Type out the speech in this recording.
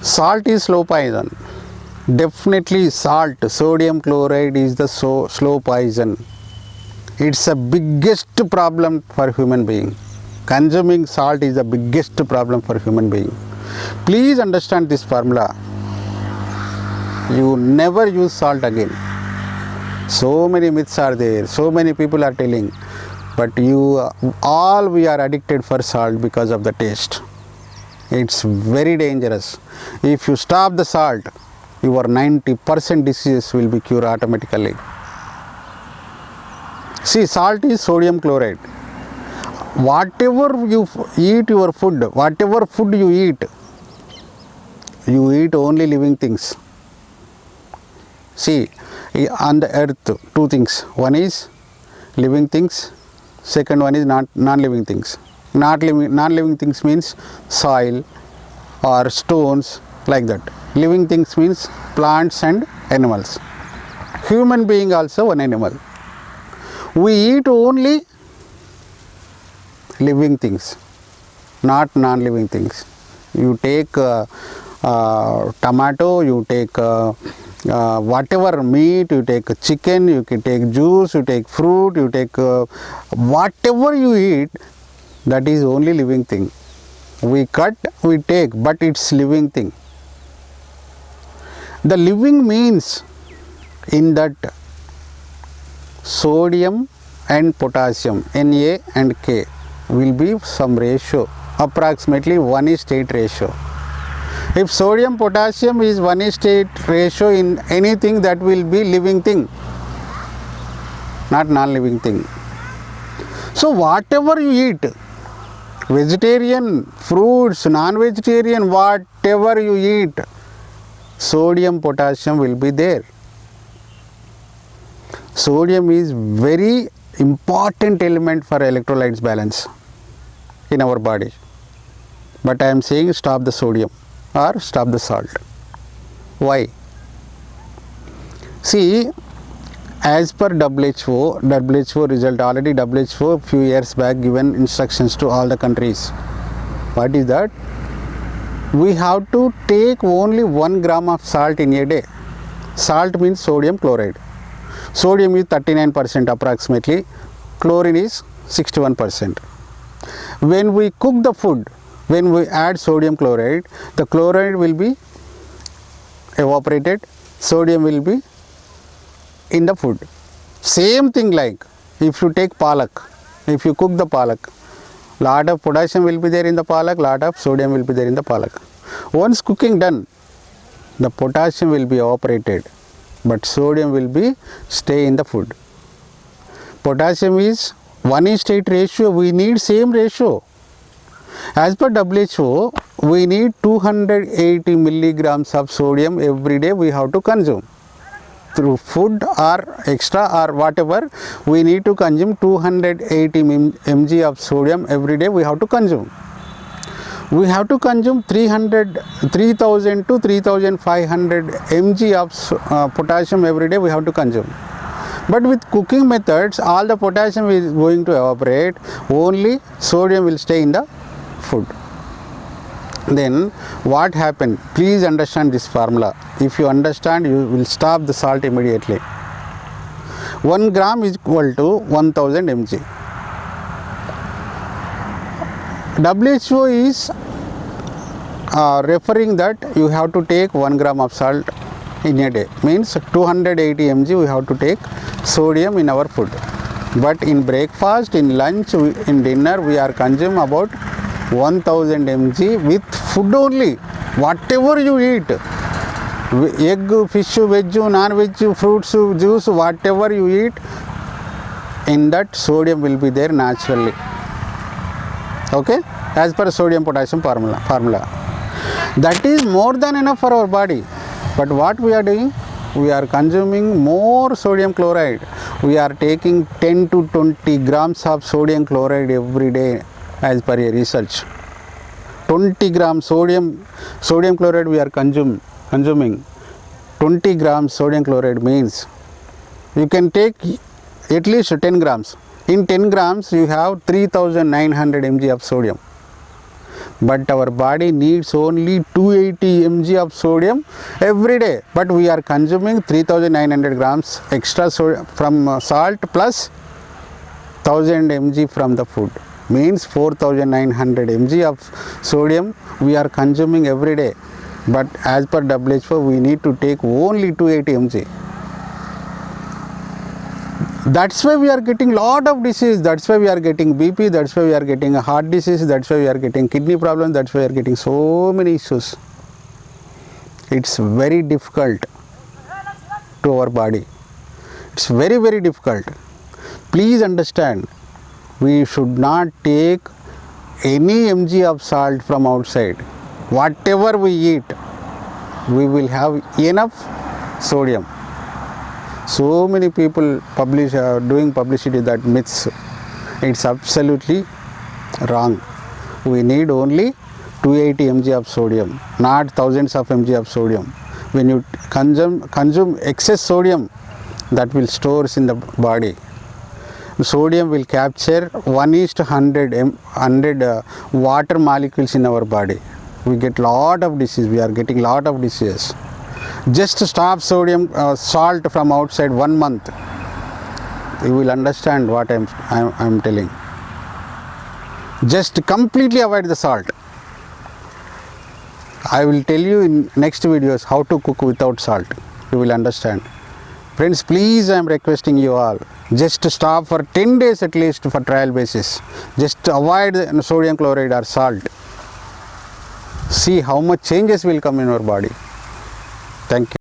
Salt is slow poison. Definitely salt, sodium chloride is the slow poison. It's the biggest problem for human being. Consuming salt is the biggest problem for human being. Please understand this formula. You never use salt again. So many myths are there, so many people are telling, but we are addicted for salt because of the taste. It's very dangerous. If you stop the salt, your 90% diseases will be cured automatically. See, salt is sodium chloride. Whatever you eat your food, whatever food you eat only living things. See, on the earth, two things. One is living things, second one is non-living things. Non-living things means soil or stones, like that. Living things means plants and animals. Human being also one animal. We eat only living things, not non-living things. You take tomato, you take whatever meat, you take chicken, you can take juice, you take fruit, you take whatever you eat, that is only living thing. We cut, we take, but it's living thing. The living means in that sodium and potassium, Na and K, will be some ratio, approximately 1:8 ratio. If sodium potassium is 1:8 ratio in anything, that will be living thing, not non-living thing. So whatever you eat, vegetarian, fruits, non-vegetarian, whatever you eat, sodium potassium will be there. Sodium is very important element for electrolytes balance in our body. But I am saying stop the sodium or stop the salt. Why? See, as per WHO result, already WHO few years back given instructions to all the countries. What is that? We have to take only 1 gram of salt in a day. Salt means sodium chloride. Sodium is 39% approximately, chlorine is 61%. When we cook the food, when we add sodium chloride, the chloride will be evaporated, sodium will be in the food. Same thing like if you take palak, if you cook the palak, lot of potassium will be there in the palak, lot of sodium will be there in the palak. Once cooking done, the potassium will be evaporated, but sodium will be stay in the food. Potassium is 1:8 ratio, we need same ratio. As per WHO, we need 280 milligrams of sodium every day we have to consume. Through food or extra or whatever, we need to consume 280 mg of sodium every day we have to consume. We have to consume 3000 to 3500 mg of potassium every day we have to consume. But with cooking methods, all the potassium is going to evaporate, only sodium will stay in the food. Then what happened? Please understand this formula. If you understand, you will stop the salt immediately. 1 gram is equal to 1000 mg. WHO is referring that you have to take 1 gram of salt in a day. Means 280 mg we have to take sodium in our food. But in breakfast, in lunch, in dinner, we are consuming about 1000 mg with food only. Whatever you eat, egg, fish, veg, non-veg, fruits, juice, whatever you eat, in that sodium will be there naturally. Okay? As per sodium potassium formula. That is more than enough for our body. But what we are doing? We are consuming more sodium chloride. We are taking 10 to 20 grams of sodium chloride every day as per a research. 20 grams sodium chloride we are consuming. 20 grams sodium chloride means you can take at least 10 grams. In 10 grams you have 3900 mg of sodium. but our body needs only 280 mg of sodium every day, but we are consuming 3900 grams extra from salt plus 1000 mg from the food, means 4900 mg of sodium we are consuming every day, but as per WHO we need to take only 280 mg. That's why we are getting lot of disease. That's why we are getting BP. That's why we are getting a heart disease. That's why we are getting kidney problem. That's why we are getting so many issues. It's very difficult to our body. It's very, very difficult. Please understand, we should not take any mg of salt from outside. Whatever we eat, we will have enough sodium. So many people doing publicity that myths. It's absolutely wrong. We need only 280 mg of sodium, not thousands of mg of sodium. When you consume excess sodium, that will stores in the body. Sodium will capture 1:100 water molecules in our body. We get lot of disease. We are getting lot of diseases. Just stop sodium salt from outside 1 month. You will understand what I'm telling. Just completely avoid the salt. I will tell you in next videos how to cook without salt. You will understand. Friends, please, I am requesting you all, just to stop for 10 days at least for trial basis. Just avoid the sodium chloride or salt. See how much changes will come in our body. Thank you.